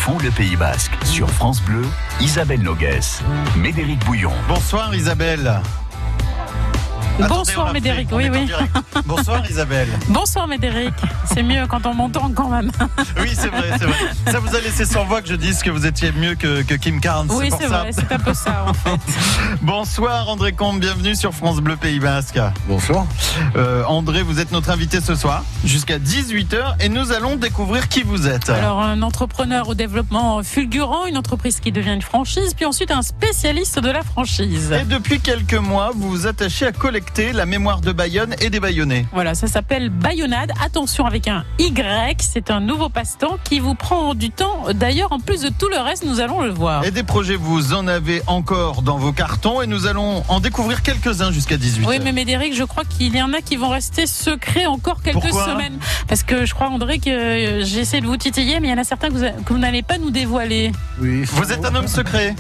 font le Pays Basque. Sur France Bleu, Isabelle Noguès, Médéric Bouillon. Bonsoir Isabelle. Bonsoir Médéric, oui. Bonsoir Isabelle. Bonsoir Médéric, c'est mieux quand on m'entend quand même. Oui, c'est vrai. Ça vous a laissé sans voix que je dise que vous étiez mieux que Kim Carnes. Oui, c'est vrai, c'est un peu ça en fait. Bonsoir André Combe, bienvenue sur France Bleu Pays Basque. Bonsoir. André, vous êtes notre invité ce soir jusqu'à 18h et nous allons découvrir qui vous êtes. Alors un entrepreneur au développement fulgurant, une entreprise qui devient une franchise, puis ensuite un spécialiste de la franchise. Et depuis quelques mois, vous vous attachez à collecter la mémoire de Bayonne et des Bayonnais. Voilà, ça s'appelle Bayonnade. Attention avec un Y, c'est un nouveau passe-temps qui vous prend du temps. D'ailleurs, en plus de tout le reste, nous allons le voir. Et des projets, vous en avez encore dans vos cartons et nous allons en découvrir quelques-uns jusqu'à 18h. Oui, mais Médéric, je crois qu'il y en a qui vont rester secrets encore quelques semaines. Parce que je crois, André, que j'essaie de vous titiller, mais il y en a certains que vous n'allez pas nous dévoiler. Oui. Vous êtes un homme secret.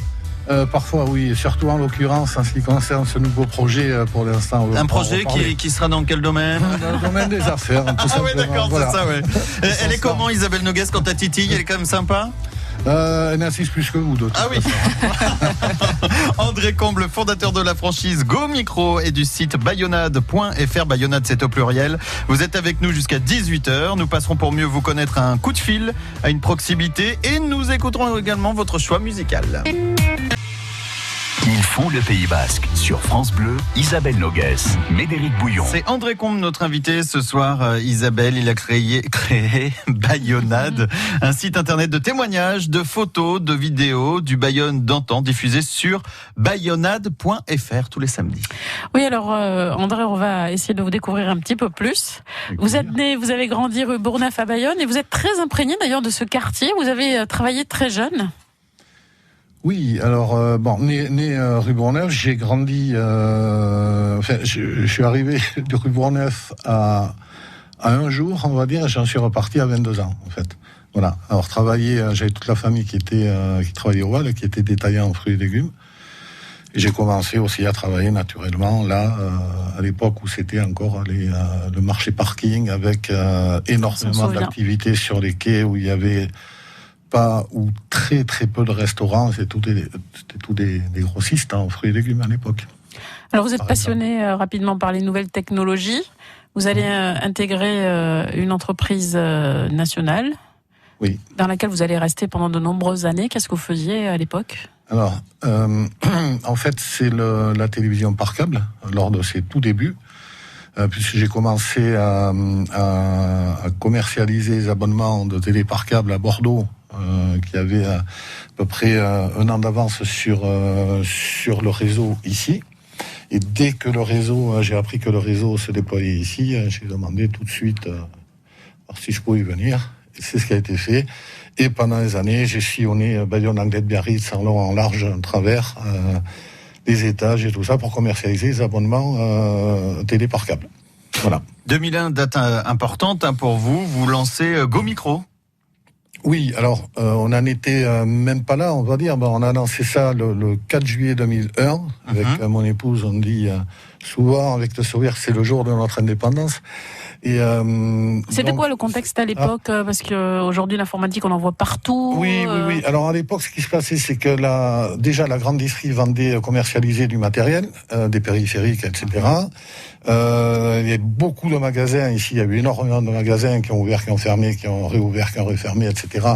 Parfois oui, surtout en l'occurrence en ce qui concerne ce nouveau projet pour l'instant. Un projet qui sera dans quel domaine? Dans le domaine des affaires. Tout oui, d'accord, voilà. C'est ça, ouais. Elle est comment Isabelle Noguès quand t'as titille? Elle est quand même sympa? Elle insiste plus que vous d'autres. Ah oui. André Comble, fondateur de la franchise Go Micro et du site bayonnade.fr. Bayonnade, c'est au pluriel. Vous êtes avec nous jusqu'à 18h. Nous passerons pour mieux vous connaître à un coup de fil, à une proximité, et nous écouterons également votre choix musical. Ils font le Pays Basque. Sur France Bleu, Isabelle Noguès, Médéric Bouillon. C'est André Combe, notre invité ce soir. Isabelle, il a créé Bayonnade, un site internet de témoignages, de photos, de vidéos du Bayonne d'antan, diffusé sur bayonnade.fr tous les samedis. Oui, alors André, on va essayer de vous découvrir un petit peu plus. Vous êtes né, vous avez grandi rue Bourgneuf à Bayonne et vous êtes très imprégné d'ailleurs de ce quartier. Vous avez travaillé très jeune. Oui, alors né rue Bourgneuf, j'ai grandi. Je suis arrivé de rue Bourgneuf à un jour, on va dire, et j'en suis reparti à 22 ans, en fait. Voilà. Alors j'avais toute la famille qui travaillait au Val, qui était détaillant en fruits et légumes. Et j'ai commencé aussi à travailler naturellement là, à l'époque où c'était encore le marché parking avec énormément d'activités sur les quais où il y avait pas ou très très peu de restaurants, c'était tout des grossistes en fruits et légumes à l'époque. Alors vous êtes passionné rapidement par les nouvelles technologies. Vous allez intégrer une entreprise nationale, oui, dans laquelle vous allez rester pendant de nombreuses années. Qu'est-ce que vous faisiez à l'époque ? Alors, en fait, c'est la télévision par câble lors de ses tout débuts. Puisque j'ai commencé à commercialiser les abonnements de télé par câble à Bordeaux, qui avait à peu près un an d'avance sur le réseau ici. Et dès que j'ai appris que le réseau se déployait ici, j'ai demandé tout de suite si je pouvais venir. Et c'est ce qui a été fait. Et pendant des années, j'ai sillonné Bayonne, Anglette, Biarritz, en long, en large, en travers, les étages et tout ça pour commercialiser les abonnements télé par câble. Voilà. 2001, date importante pour vous. Vous lancez Go Micro. Oui, alors on n'en était même pas là, on va dire. On a lancé ça le 4 juillet 2001 avec mon épouse. On dit souvent avec le sourire que c'est le jour de notre indépendance. Et c'était quoi le contexte à l'époque? Parce qu'aujourd'hui l'informatique on en voit partout. Oui. Alors à l'époque, ce qui se passait, c'est que déjà la grande distribution vendait, commercialisait du matériel, des périphériques, etc. Il y a beaucoup de magasins ici. Il y a eu énormément de magasins qui ont ouvert, qui ont fermé, qui ont réouvert, qui ont refermé, etc.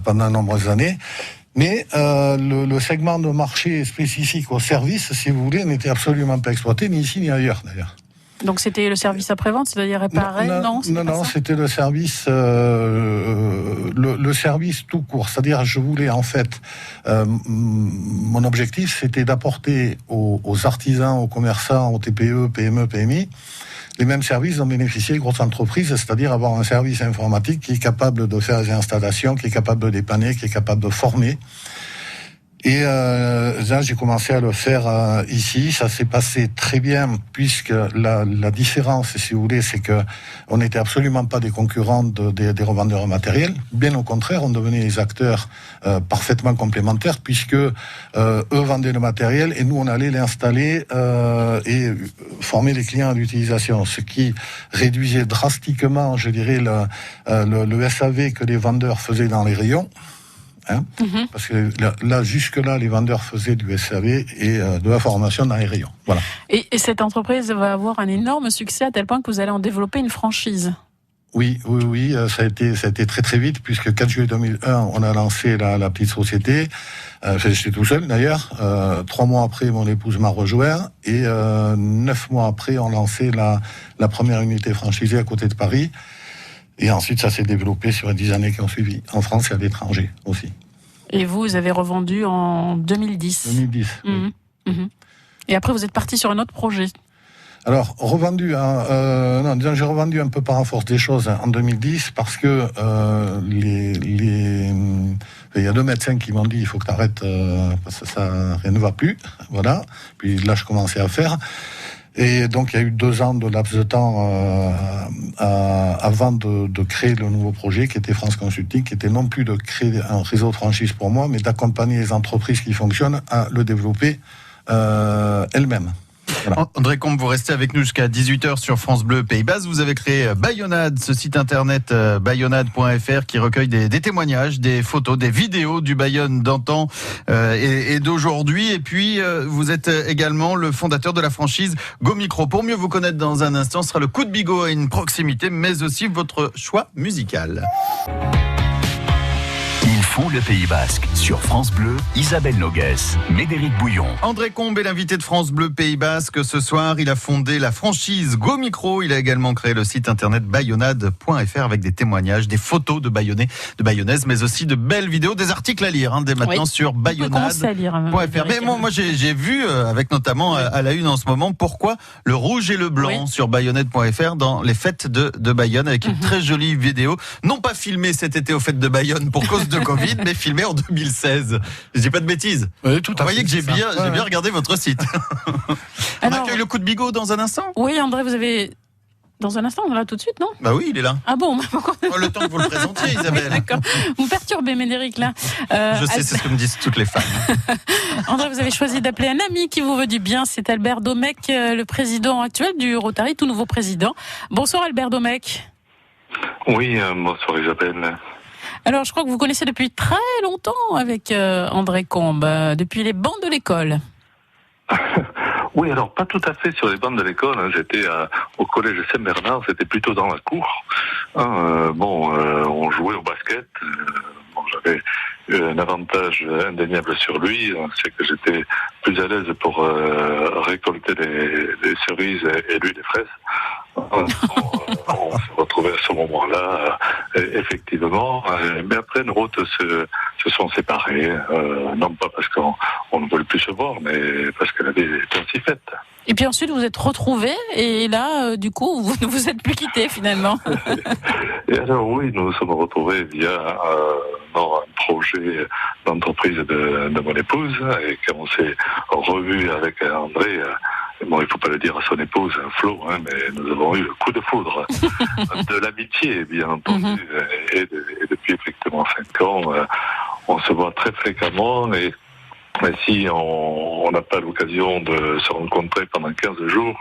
Pendant de nombreuses années. Mais le segment de marché spécifique au service, si vous voulez, n'était absolument pas exploité, ni ici ni ailleurs d'ailleurs. Donc c'était le service après-vente, c'est-à-dire réparer? Non, c'était le service, le service tout court. C'est-à-dire, je voulais en fait, mon objectif, c'était d'apporter aux artisans, aux commerçants, aux TPE, PME, PMI, les mêmes services dont bénéficiaient les grosses entreprises, c'est-à-dire avoir un service informatique qui est capable de faire des installations, qui est capable de dépanner, qui est capable de former. Et là, j'ai commencé à le faire ici. Ça s'est passé très bien, puisque la différence, si vous voulez, c'est que on n'était absolument pas des concurrents des revendeurs matériels. Bien au contraire, on devenait des acteurs parfaitement complémentaires, puisque eux vendaient le matériel et nous, on allait l'installer et former les clients à l'utilisation. Ce qui réduisait drastiquement, je dirais, le SAV que les vendeurs faisaient dans les rayons. Parce que là, jusque-là, les vendeurs faisaient du SAV et de la formation dans les rayons. Voilà. Et cette entreprise va avoir un énorme succès à tel point que vous allez en développer une franchise. Oui, ça a été très très vite, puisque 4 juillet 2001, on a lancé la petite société. J'étais tout seul d'ailleurs. 3 mois après, mon épouse m'a rejoint, et 9 mois après, on lancé la première unité franchisée à côté de Paris. Et ensuite, ça s'est développé sur les 10 années qui ont suivi, en France et à l'étranger aussi. Et vous avez revendu en 2010. 2010. Oui. Et après, vous êtes parti sur un autre projet. Alors, j'ai revendu un peu par la force des choses en 2010, parce que il y a 2 médecins qui m'ont dit il faut que tu arrêtes, parce que rien ne va plus. Voilà. Puis là, je commençais à faire. Et donc, il y a eu 2 ans de laps de temps avant de créer le nouveau projet qui était France Consulting, qui était non plus de créer un réseau de franchise pour moi, mais d'accompagner les entreprises qui fonctionnent à le développer elles-mêmes. Voilà. André Combe, vous restez avec nous jusqu'à 18h sur France Bleu Pays Basque. Vous avez créé Bayonade, ce site internet bayonade.fr qui recueille des témoignages, des photos, des vidéos du Bayonne d'antan et d'aujourd'hui. Et puis, vous êtes également le fondateur de la franchise Go Micro. Pour mieux vous connaître dans un instant, ce sera le coup de bigot à une proximité, mais aussi votre choix musical. Ils font le Pays Basque. Sur France Bleu, Isabelle Noguès, Médéric Bouillon. André Combe est l'invité de France Bleu Pays Basque. Ce soir, il a fondé la franchise Go Micro. Il a également créé le site internet bayonade.fr avec des témoignages, des photos de Bayonnais, de Bayonnaises, mais aussi de belles vidéos, des articles à lire dès maintenant sur bayonade.fr. Mais moi j'ai vu, avec notamment à la une en ce moment, pourquoi le rouge et le blanc sur bayonade.fr dans les fêtes de Bayonne, avec une très jolie vidéo, non pas filmée cet été aux fêtes de Bayonne pour cause de Covid, mais filmé en 2016. Je dis pas de bêtises. Oui, tout à fait. Vous voyez que j'ai bien regardé votre site. On accueille le coup de bigot dans un instant. Oui, André, vous avez... Dans un instant, on est là tout de suite, non ? Bah oui, il est là. Ah bon ? Le temps que vous le présentiez, Isabelle. D'accord. Vous perturbez Médéric, là. Je sais, c'est ce que me disent toutes les femmes. André, vous avez choisi d'appeler un ami qui vous veut du bien. C'est Albert Domecq, le président actuel du Rotary, tout nouveau président. Bonsoir Albert Domecq. Oui, bonsoir Isabelle. Alors, je crois que vous connaissez depuis très longtemps avec André Combe, depuis les bancs de l'école. Oui, alors pas tout à fait sur les bancs de l'école. J'étais au collège Saint-Bernard, c'était plutôt dans la cour. On jouait au basket. J'avais un avantage indéniable sur lui, c'est que j'étais plus à l'aise pour récolter les cerises et lui les fraises. On se retrouvait à ce moment-là, effectivement. Mais après, nos routes se sont séparées, non pas parce qu'on ne voulait plus se voir, mais parce que la vie était ainsi faite. Et puis ensuite, vous êtes retrouvés, et là, du coup, vous ne vous êtes plus quittés, finalement. Et alors, oui, nous nous sommes retrouvés via un projet d'entreprise de mon épouse, et quand on s'est revu avec André, il ne faut pas le dire à son épouse, Flo, mais nous avons eu le coup de foudre de l'amitié, bien entendu, et depuis effectivement 5 ans, on se voit très fréquemment, et si on n'a pas l'occasion de se rencontrer pendant 15 jours,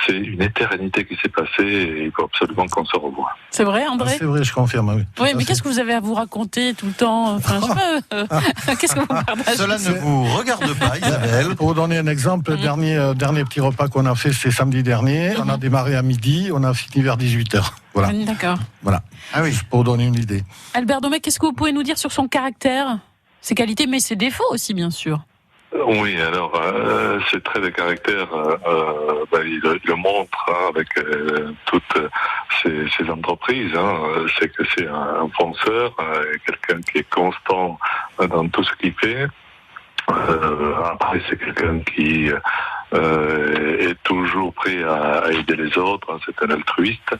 c'est une éternité qui s'est passée et il faut absolument qu'on se revoie. C'est vrai, André ? C'est vrai, je confirme, oui. Oui, mais qu'est-ce que vous avez à vous raconter tout le temps ? Enfin, je sais pas, qu'est-ce que vous partagez ? Cela ne vous regarde pas, Isabelle. Pour vous donner un exemple, le dernier petit repas qu'on a fait, c'est samedi dernier. On a démarré à midi, on a fini vers 18h. Voilà. D'accord. Voilà. Ah oui. Pour vous donner une idée. Albert Domecq, qu'est-ce que vous pouvez nous dire sur son caractère ? Ses qualités, mais ses défauts aussi, bien sûr. Oui, alors, ces traits de caractère, il le montre avec toutes ces entreprises. C'est que c'est un fonceur, quelqu'un qui est constant dans tout ce qu'il fait. Après, c'est quelqu'un qui est toujours prêt à aider les autres. C'est un altruiste.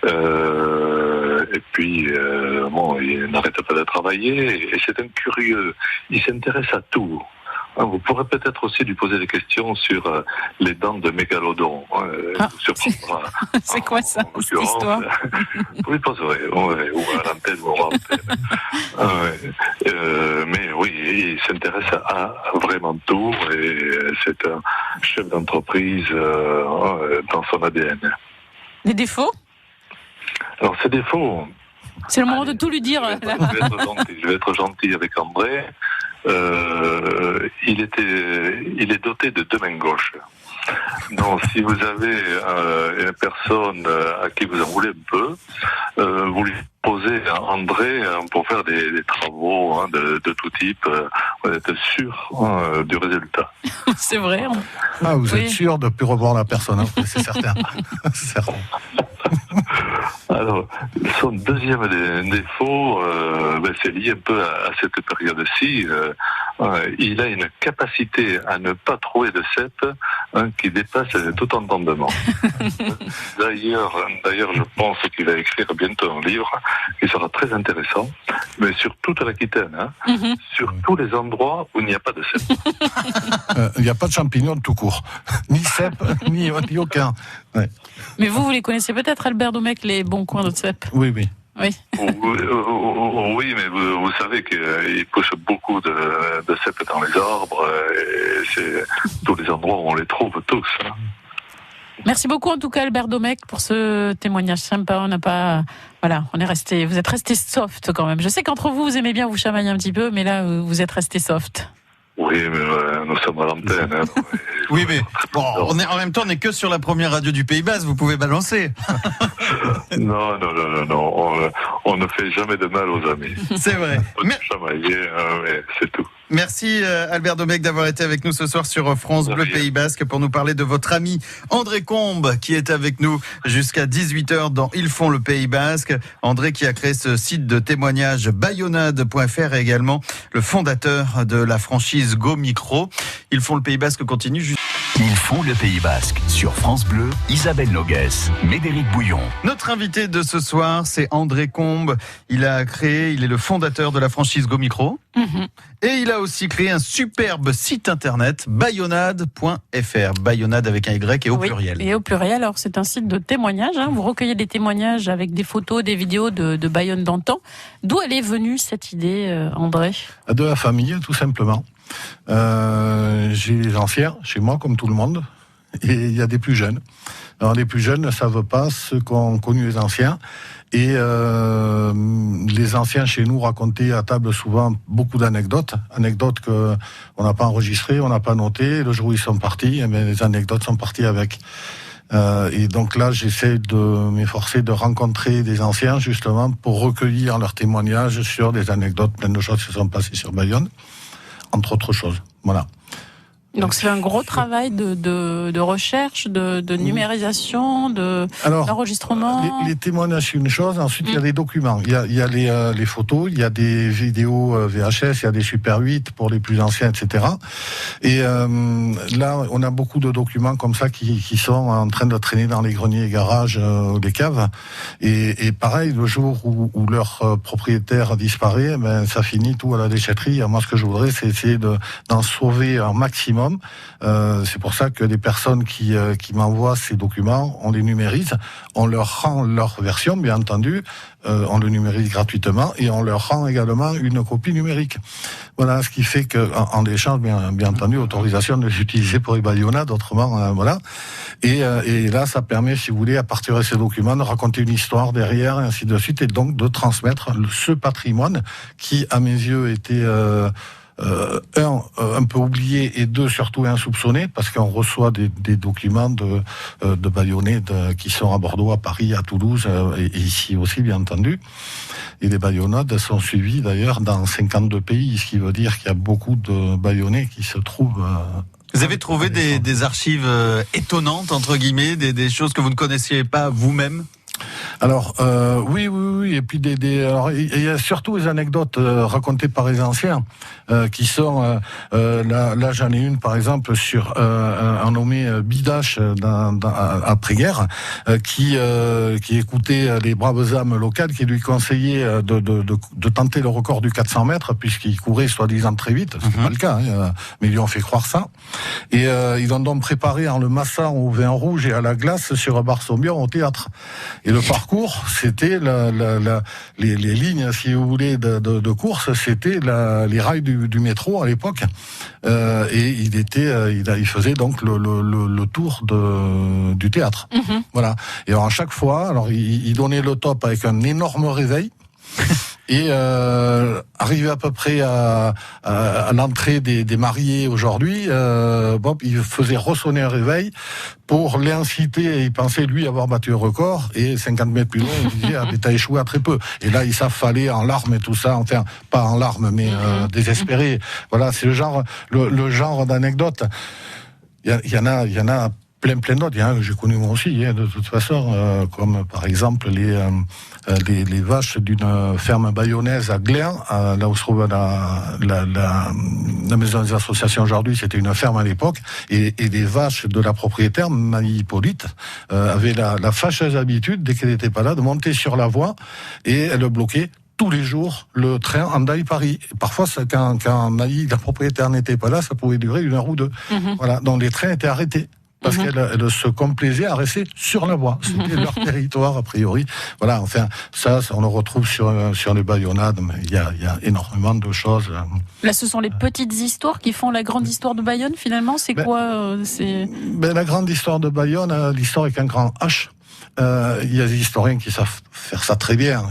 Et puis, il n'arrête pas de travailler et c'est un curieux. Il s'intéresse à tout. Vous pourrez peut-être aussi lui poser des questions sur les dents de mégalodon. C'est quoi ça, cette histoire ? Vous lui poserez, ou à l'antenne ou en antenne. Mais oui, il s'intéresse à vraiment tout et c'est un chef d'entreprise dans son ADN. Des défauts ? Alors, ces défauts, C'est le moment de tout lui dire. Je vais être gentil avec André. Il est doté de 2 mains gauches. Donc, si vous avez une personne à qui vous en voulez un peu, vous lui posez à André pour faire des travaux de tout type. Vous êtes sûr du résultat. C'est vrai. Vous êtes sûr de ne plus revoir la personne, c'est certain. C'est certain. Alors, son deuxième défaut, c'est lié un peu à cette période-ci. Il a une capacité à ne pas trouver de cèpe qui dépasse tout entendement. D'ailleurs, je pense qu'il va écrire bientôt un livre qui sera très intéressant, mais sur toute l'Aquitaine, sur tous les endroits où il n'y a pas de cèpe. Il n'y a pas de champignons tout court, ni cèpe, ni aucun. Ouais. Mais vous les connaissez peut-être, Albert Domecq, les bons coins de cèpe. Oui. Oui, mais vous savez qu'il pousse beaucoup de cèpe dans les arbres, et c'est tous les endroits où on les trouve tous. Merci beaucoup en tout cas Albert Domecq pour ce témoignage sympa. Vous êtes resté soft quand même. Je sais qu'entre vous aimez bien vous chamailler un petit peu, mais là vous êtes resté soft. Oui, mais nous sommes à l'antenne. Oui, mais bon, en même temps, on n'est que sur la première radio du Pays Basque, vous pouvez balancer. Non, on ne fait jamais de mal aux amis. C'est vrai. Mais c'est tout. Merci Albert Domecq d'avoir été avec nous ce soir sur France Bleu Pays Basque pour nous parler de votre ami André Combe qui est avec nous jusqu'à 18h dans Ils font le Pays Basque. André qui a créé ce site de témoignage bayonade.fr et également le fondateur de la franchise Go Micro. Ils font le Pays Basque continue. Ils font le Pays Basque sur France Bleu, Isabelle Nogues, Médéric Bouillon. Notre invité de ce soir, c'est André Combe. Il est le fondateur de la franchise Go Micro. Et il a aussi créé un superbe site internet, bayonade.fr. Bayonade avec un Y et au pluriel. Et au pluriel, alors c'est un site de témoignages. Vous recueillez des témoignages avec des photos, des vidéos de Bayonne d'antan. D'où elle est venue cette idée, André ? De la famille, tout simplement. J'ai les anciens chez moi, comme tout le monde, et il y a des plus jeunes. Alors les plus jeunes ne savent pas ce qu'ont connu les anciens. Et les anciens chez nous racontaient à table souvent beaucoup d'anecdotes que on n'a pas enregistrées, on n'a pas notées. Le jour où ils sont partis, les anecdotes sont parties avec. Et donc là, j'essaie de m'efforcer de rencontrer des anciens justement pour recueillir leurs témoignages sur des anecdotes, plein de choses qui se sont passées sur Bayonne, entre autres choses. Voilà. Donc c'est un gros travail de recherche, de numérisation, d'enregistrement. Les témoignages c'est une chose. Ensuite il y a des documents. Il y a les photos, il y a des vidéos VHS, il y a des Super 8 pour les plus anciens, etc. Et là on a beaucoup de documents comme ça qui sont en train de traîner dans les greniers, garages, les caves. Et pareil, le jour où leur propriétaire disparaît, ça finit tout à la déchetterie. Moi ce que je voudrais c'est essayer d'en sauver un maximum. C'est pour ça que les personnes qui m'envoient ces documents, on les numérise, on leur rend leur version, bien entendu, on le numérise gratuitement et on leur rend également une copie numérique. Voilà, ce qui fait que en échange, bien entendu, autorisation de les utiliser pour les bayonnades, autrement, voilà. Et là, ça permet, si vous voulez, à partir de ces documents, de raconter une histoire derrière, et ainsi de suite, et donc de transmettre ce patrimoine qui, à mes yeux, était un peu oublié et deux surtout insoupçonné parce qu'on reçoit des documents de Bayonnais qui sont à Bordeaux, à Paris, à Toulouse et ici aussi bien entendu. Et les Bayonnades sont suivies d'ailleurs dans 52 pays, ce qui veut dire qu'il y a beaucoup de Bayonnais qui se trouvent. Vous avez trouvé des archives étonnantes entre guillemets, des choses que vous ne connaissiez pas vous-même? Alors oui, et puis alors il y a surtout les anecdotes racontées par les anciens qui sont là j'en ai une par exemple sur un nommé Bidache après-guerre qui écoutait les braves âmes locales qui lui conseillaient de tenter le record du 400 mètres puisqu'il courait soi-disant très vite, c'est pas le cas, mais ils lui ont fait croire ça. Et ils ont donc préparé en le massant au vin rouge et à la glace sur un bar Saumur au théâtre. Et le parcours, c'était les lignes, si vous voulez, de course, c'était les rails du métro à l'époque. Et il faisait donc le tour du théâtre. Voilà. Et alors à chaque fois, il donnait le top avec un énorme réveil. Et arrivé à peu près à l'entrée des mariés aujourd'hui, Bob, il faisait ressonner un réveil pour l'inciter. Il pensait, lui, avoir battu un record. Et 50 mètres plus loin, il disait, ah, mais t'as échoué à très peu. Et là, il s'affalait en larmes et tout ça. Enfin, pas en larmes, mais désespéré. Voilà, c'est le genre d'anecdote. Il y en a plein d'autres. Il y en a que j'ai connu moi aussi, de toute façon, comme par exemple les vaches d'une ferme bayonnaise à Glin, là où se trouve la maison des associations aujourd'hui. C'était une ferme à l'époque, et les vaches de la propriétaire, Marie Hippolyte, avaient la fâcheuse habitude, dès qu'elle n'était pas là, de monter sur la voie, et elle bloquait tous les jours le train Hendaye-Paris. Parfois, quand Marie, la propriétaire, n'était pas là, ça pouvait durer 1 heure ou 2. Voilà, donc les trains étaient arrêtés. Parce qu'elle se complaisait à rester sur la voie. C'était leur territoire, a priori. Voilà, enfin, ça on le retrouve sur les Bayonnades, mais il y a énormément de choses. Là, ce sont les petites histoires qui font la grande histoire de Bayonne, finalement. C'est quoi la grande histoire de Bayonne, l'histoire avec un grand H. Il y a des historiens qui savent faire ça très bien,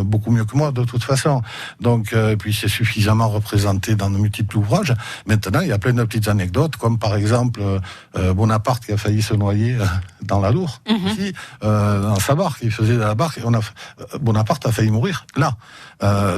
beaucoup mieux que moi de toute façon. Donc, et puis c'est suffisamment représenté dans de multiples ouvrages. Maintenant, il y a plein de petites anecdotes, comme par exemple Bonaparte qui a failli se noyer dans la Loure, ici, dans sa barque. Il faisait de la barque, et Bonaparte a failli mourir là,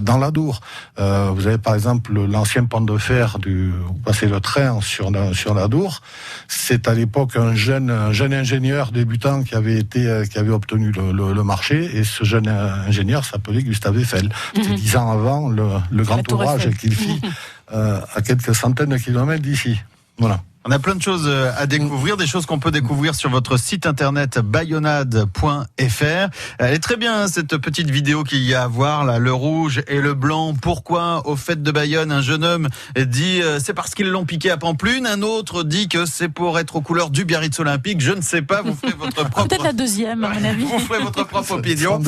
dans la Dour. Vous avez par exemple l'ancien pont de fer où passait le train sur la Dour. C'est à l'époque un jeune ingénieur débutant qui avait obtenu le marché, et ce jeune ingénieur s'appelait Gustave Eiffel. C'était 10 ans avant le grand ouvrage qu'il fit à quelques centaines de kilomètres d'ici. Voilà. On a plein de choses à découvrir, des choses qu'on peut découvrir sur votre site internet bayonnade.fr. Elle est très bien, cette petite vidéo qu'il y a à voir, là, le rouge et le blanc. Pourquoi, aux fêtes de Bayonne, un jeune homme dit c'est parce qu'ils l'ont piqué à Pampelune, un autre dit que c'est pour être aux couleurs du Biarritz Olympique. Je ne sais pas, vous ferez votre propre... Peut-être la deuxième, à mon avis. Vous ferez votre propre opinion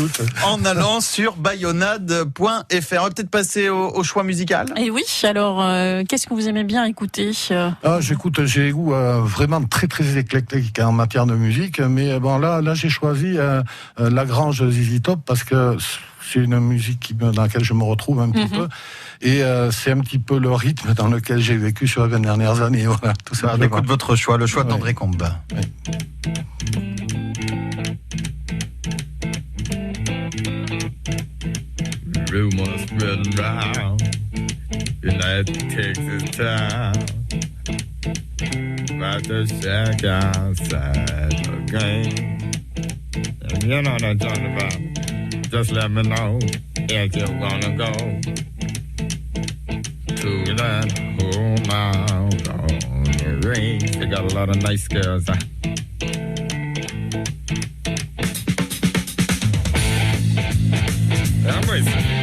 en allant sur bayonnade.fr. On va peut-être passer au choix musical. Et oui, alors, qu'est-ce que vous aimez bien écouter J'ai des goûts vraiment très très éclectiques en matière de musique, mais bon là j'ai choisi La Grange ZZ Top parce que c'est une musique dans laquelle je me retrouve un petit peu, et c'est un petit peu le rythme dans lequel j'ai vécu sur les 20 dernières années. Voilà, tout ça. On écoute votre choix, le choix d'André Combe. Rumors spreading round United Texas town about the shack outside the game. And you know what I'm talking about. Just let me know if you wanna go to that home out on the range. They got a lot of nice girls. I'm racing.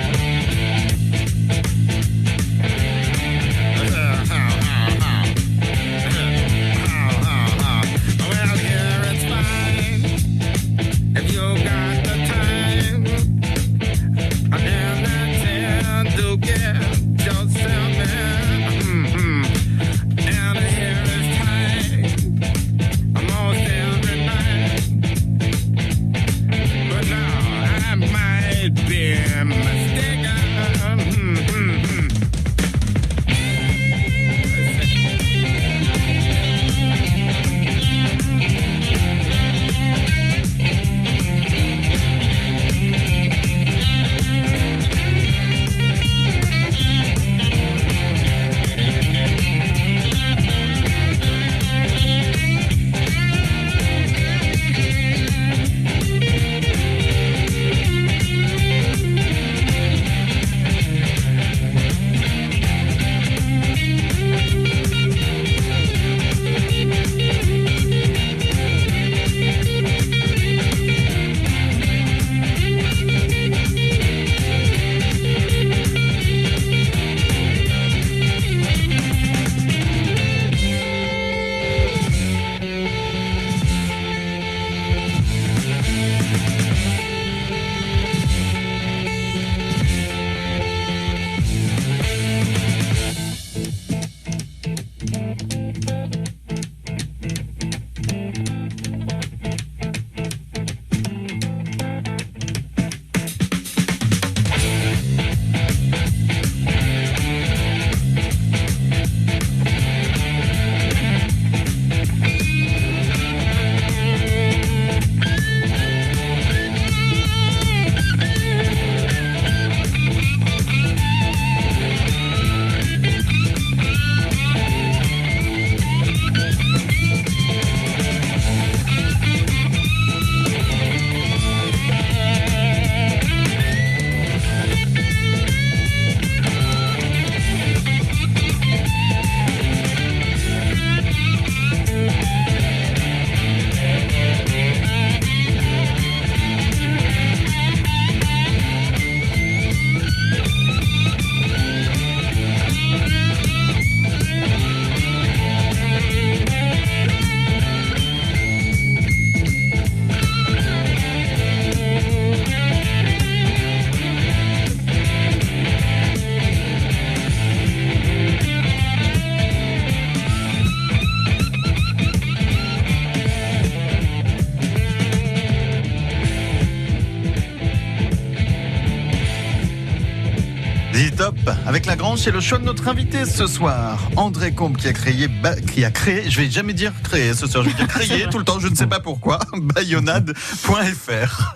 Dis top. Avec la Grange, c'est le choix de notre invité ce soir. André Combe qui a créé, je vais jamais dire créer ce soir, je vais dire créer tout le temps, je ne sais pas pourquoi, bayonnade.fr.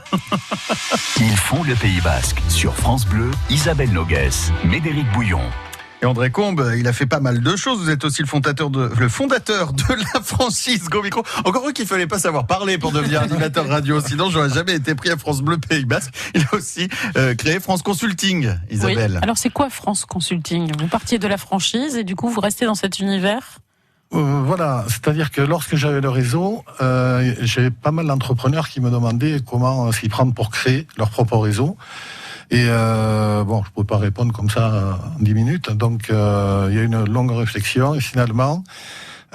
Ils font le Pays Basque. Sur France Bleu, Isabelle Nogues, Médéric Bouillon. Et André Combe, il a fait pas mal de choses. Vous êtes aussi le fondateur de la franchise Go Micro. Encore qu'il fallait pas savoir parler pour devenir animateur radio. Sinon, j'aurais jamais été pris à France Bleu Pays Basque. Il a aussi créé France Consulting, Isabelle. Oui. Alors, c'est quoi France Consulting? Vous partiez de la franchise et du coup, vous restez dans cet univers? Voilà, c'est-à-dire que lorsque j'avais le réseau, j'avais pas mal d'entrepreneurs qui me demandaient comment s'y prendre pour créer leur propre réseau. Et je ne peux pas répondre comme ça en 10 minutes. Donc, il y a eu une longue réflexion. Et finalement,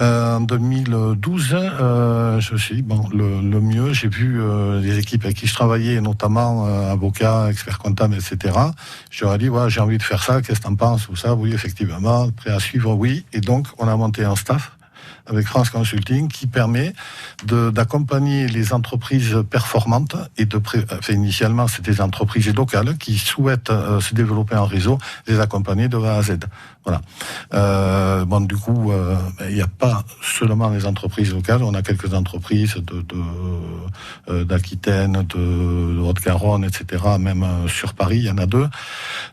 en 2012, je me suis dit, le mieux, j'ai vu les équipes avec qui je travaillais, notamment avocats, experts comptables, etc. Je leur ai dit, voilà, j'ai envie de faire ça, qu'est-ce que t'en penses ou ça? Oui, effectivement, prêt à suivre, oui. Et donc, on a monté un staff avec France Consulting qui permet d'accompagner les entreprises performantes et initialement c'était des entreprises locales qui souhaitent se développer en réseau, les accompagner de A à Z. Voilà. Du coup, il n'y a pas seulement les entreprises locales, on a quelques entreprises d'Aquitaine, de Haute-Garonne, etc. Même sur Paris, il y en a 2.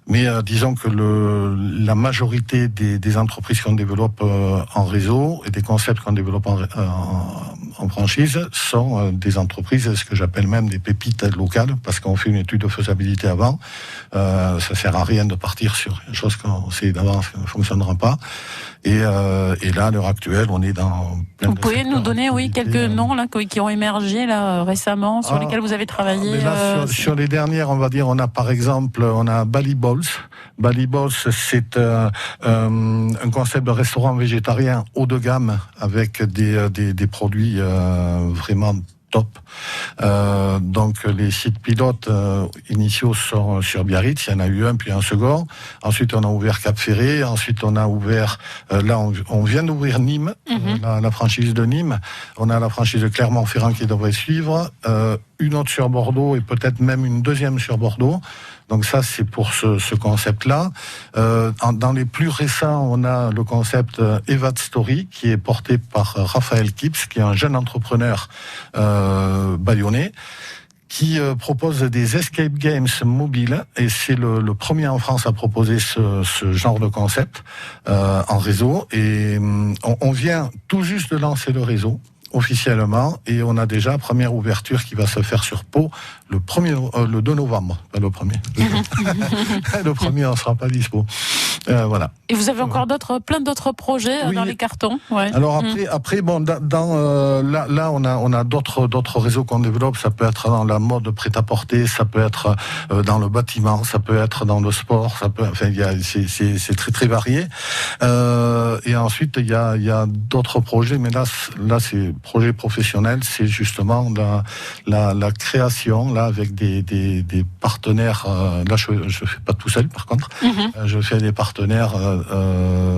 Mais disons que la majorité des entreprises qu'on développe en réseau et des concepts qu'on développe en franchise sont des entreprises, ce que j'appelle même des pépites locales, parce qu'on fait une étude de faisabilité avant. Ça sert à rien de partir sur une chose qu'on sait d'avance qui ne fonctionnera pas. Et là, à l'heure actuelle, on est dans plein Vous pouvez nous donner, quelques noms là qui ont émergé là récemment, sur lesquels vous avez travaillé. Sur les dernières, on va dire, on a par exemple, Bali Balls. Bali Balls, c'est un concept de restaurant végétarien haut de gamme avec des produits vraiment top. Donc les sites pilotes initiaux sont sur Biarritz, il y en a eu un puis un second. Ensuite on a ouvert Cap-Ferré, ensuite on a ouvert on vient d'ouvrir Nîmes, la franchise de Nîmes. On a la franchise de Clermont-Ferrand qui devrait suivre, une autre sur Bordeaux et peut-être même une deuxième sur Bordeaux. Donc ça, c'est pour ce concept-là. Dans les plus récents, on a le concept Evad Story, qui est porté par Raphaël Kips, qui est un jeune entrepreneur bayonnais, qui propose des escape games mobiles, et c'est le premier en France à proposer ce genre de concept en réseau. Et on vient tout juste de lancer le réseau officiellement, et on a déjà première ouverture qui va se faire sur Pau le 2 novembre, pas le premier. Le premier, on ne sera pas dispo. Voilà. Et vous avez encore plein d'autres projets dans les cartons. Ouais. Alors après, là, on a d'autres réseaux qu'on développe. Ça peut être dans la mode prêt-à-porter, ça peut être dans le bâtiment, ça peut être dans le sport, c'est très très varié. Et ensuite, il y a d'autres projets, mais là, c'est projet professionnel, c'est justement la création, là, avec des partenaires. Là, je fais pas tout seul, par contre. Je fais des partenaires,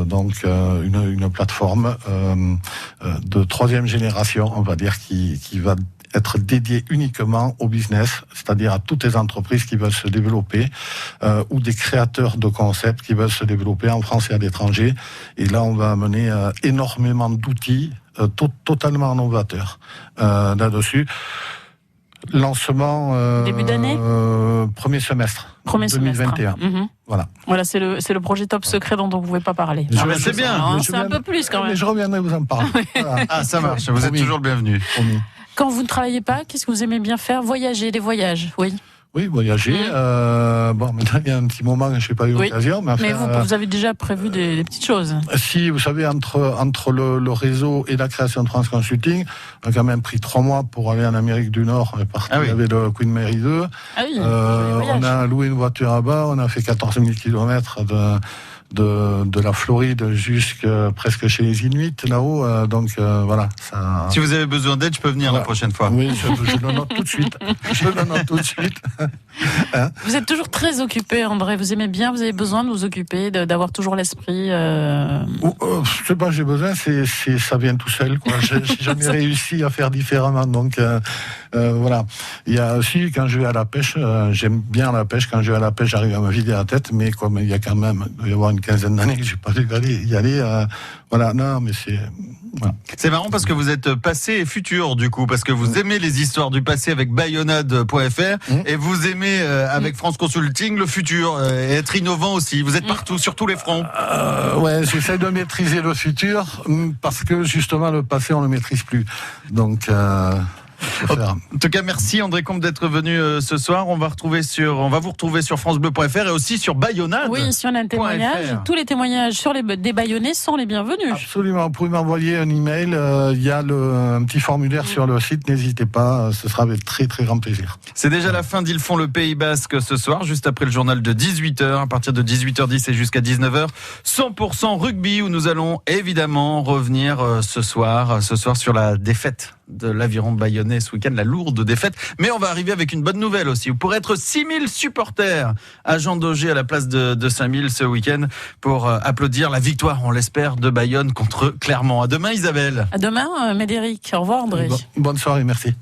donc une plateforme de 3e génération, on va dire, qui va être dédiée uniquement au business, c'est-à-dire à toutes les entreprises qui veulent se développer, ou des créateurs de concepts qui veulent se développer en France et à l'étranger. Et là, on va amener énormément d'outils totalement novateurs là-dessus. Lancement début d'année, premier semestre 2021. Voilà, c'est le projet top secret dont on ne pouvait pas parler. C'est bien. C'est un peu plus quand même. Mais je reviendrai vous en parler. Voilà. Ah, ça marche. Vous êtes toujours le bienvenu. Quand vous ne travaillez pas, qu'est-ce que vous aimez bien faire? Voyager, des voyages, oui. Oui, voyager. Maintenant, il y a un petit moment que je n'ai pas eu l'occasion. Mais vous avez déjà prévu des petites choses? Si, vous savez, entre le réseau et la création de France Consulting, on a quand même pris 3 mois pour aller en Amérique du Nord. On est parti avec le Queen Mary 2. On a loué une voiture là-bas. On a fait 14 000 kilomètres de la Floride jusqu'à presque chez les Inuits là-haut, voilà. Ça... Si vous avez besoin d'aide, je peux venir la prochaine fois. Oui, je le note tout de suite. Vous êtes toujours très occupé, André. Vous aimez bien, vous avez besoin de vous occuper, d'avoir toujours l'esprit. Je sais pas, j'ai besoin. Ça vient tout seul, quoi. J'ai jamais réussi à faire différemment, donc Voilà. Il y a aussi, quand je vais à la pêche, j'aime bien la pêche. Quand je vais à la pêche, j'arrive à me vider la tête, mais comme il y a quand même, il doit y avoir une quinzaine d'années que j'ai pas dû y aller. Voilà, non, mais c'est... Voilà. C'est marrant parce que vous êtes passé et futur du coup, parce que vous aimez les histoires du passé avec Bayonade.fr et vous aimez avec France Consulting le futur et être innovant aussi. Vous êtes partout, sur tous les fronts. Ouais, j'essaie de maîtriser le futur parce que justement le passé on le maîtrise plus. Donc en tout cas, merci André Combe d'être venu ce soir. On va vous retrouver sur francebleu.fr et aussi sur Bayonade. Oui, si on a un témoignage, tous les témoignages sur des Bayonnais sont les bienvenus. Absolument, vous pouvez m'envoyer un email. Il y a un petit formulaire sur le site. N'hésitez pas, ce sera avec très très grand plaisir. C'est déjà la fin d'Ils font le Pays Basque ce soir, juste après le journal de 18h. À partir de 18h10 et jusqu'à 19h, 100% rugby où nous allons évidemment revenir ce soir sur la défaite de l'Aviron bayonnais ce week-end, la lourde défaite. Mais on va arriver avec une bonne nouvelle aussi. Vous pourrez être 6000 supporters à Jean Daugé à la place de 5000 ce week-end pour applaudir la victoire, on l'espère, de Bayonne contre Clermont. À demain Isabelle. À demain Médéric. Au revoir André. Bonne soirée, merci.